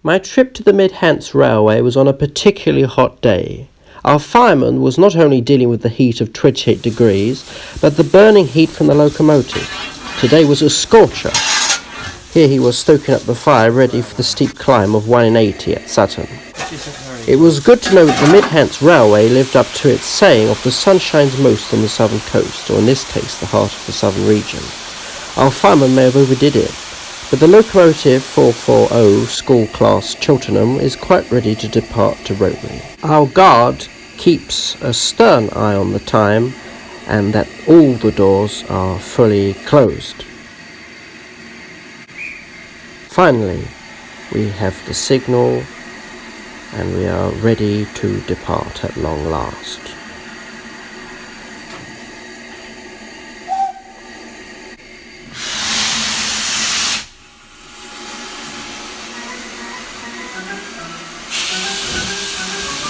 My trip to the Mid-Hants Railway was on a particularly hot day. Our fireman was not only dealing with the heat of 28 degrees, but the burning heat from the locomotive. Today was a scorcher. Here he was stoking up the fire, ready for the steep climb of 1 in 80 at Sutton. It was good to know that the Mid-Hants Railway lived up to its saying of the sun shines most on the southern coast, or in this case the heart of the southern region. Our fireman may have overdid it, but the locomotive 440 school class Cheltenham is quite ready to depart to Rotary. Our guard keeps a stern eye on the time and that all the doors are fully closed. Finally, we have the signal and we are ready to depart at long last.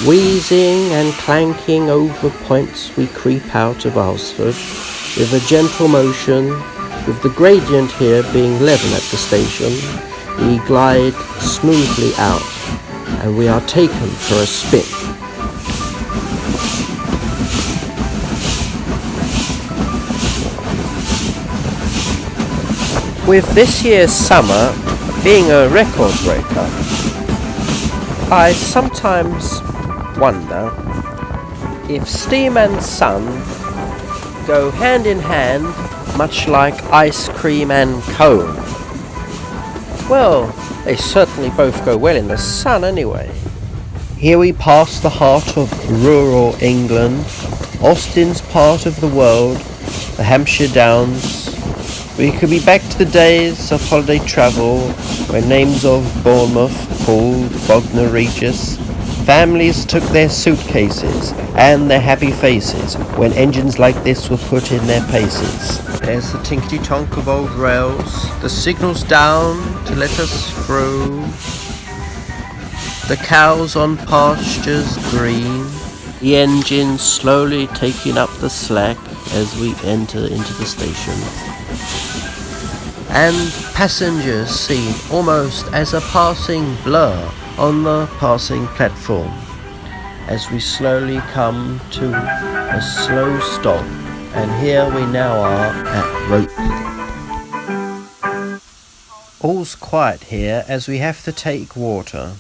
Wheezing and clanking over points, we creep out of Alresford with a gentle motion. With the gradient here being level at the station, we glide smoothly out and we are taken for a spin. With this year's summer being a record breaker, I sometimes wonder if steam and sun go hand in hand, much like ice cream and cone. Well, they certainly both go well in the sun anyway. Here we pass the heart of rural England, Austin's part of the world, the Hampshire Downs. We could be back to the days of holiday travel when names of Bournemouth, Poole, Bognor Regis. Families took their suitcases and their happy faces when engines like this were put in their paces. There's the tinkety-tonk of old rails, the signals down to let us through, the cows on pastures green, the engine slowly taking up the slack as we enter into the station, and passengers seen almost as a passing blur on the passing platform as we slowly come to a slow stop, and here we now are at Rotary. All's quiet here as we have to take water.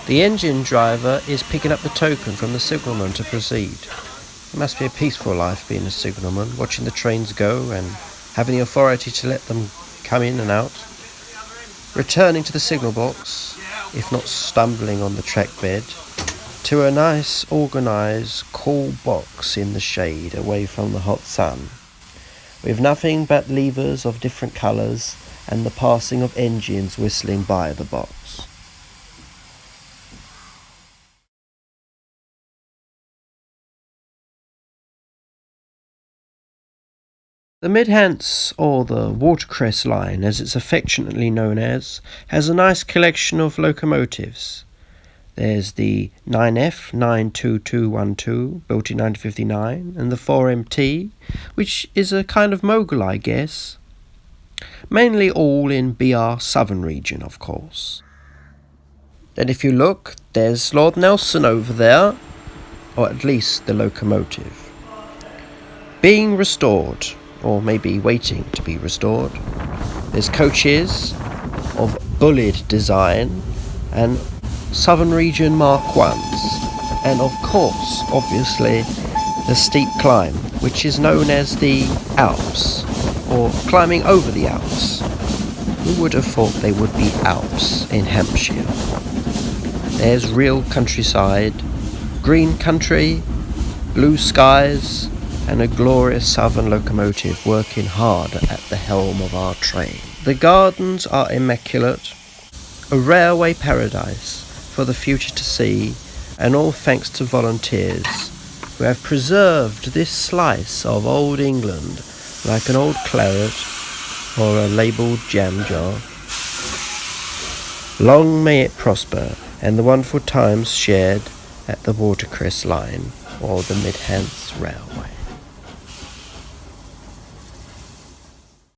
The engine driver is picking up the token from the signalman to proceed. It must be a peaceful life being a signalman, watching the trains go and having the authority to let them come in and out. Returning to the signal box, if not stumbling on the track bed, to a nice, organised, cool box in the shade away from the hot sun, with nothing but levers of different colours and the passing of engines whistling by the box. The Mid-Hants, or the Watercress Line as it's affectionately known as, has a nice collection of locomotives. There's the 9F 92212, built in 1959, and the 4MT, which is a kind of mogul, I guess. Mainly all in BR Southern region, of course. Then if you look, there's Lord Nelson over there, or at least the locomotive, being restored, or maybe waiting to be restored. There's coaches of Bullid design and Southern Region Mark 1s, and of course, obviously, the steep climb, which is known as the Alps, or climbing over the Alps. Who would have thought they would be Alps in Hampshire? There's real countryside, green country, blue skies, and a glorious southern locomotive working hard at the helm of our train. The gardens are immaculate, a railway paradise for the future to see, and all thanks to volunteers who have preserved this slice of old England like an old claret or a labelled jam jar. Long may it prosper, and the wonderful times shared at the Watercress Line or the Mid-Hants Railway.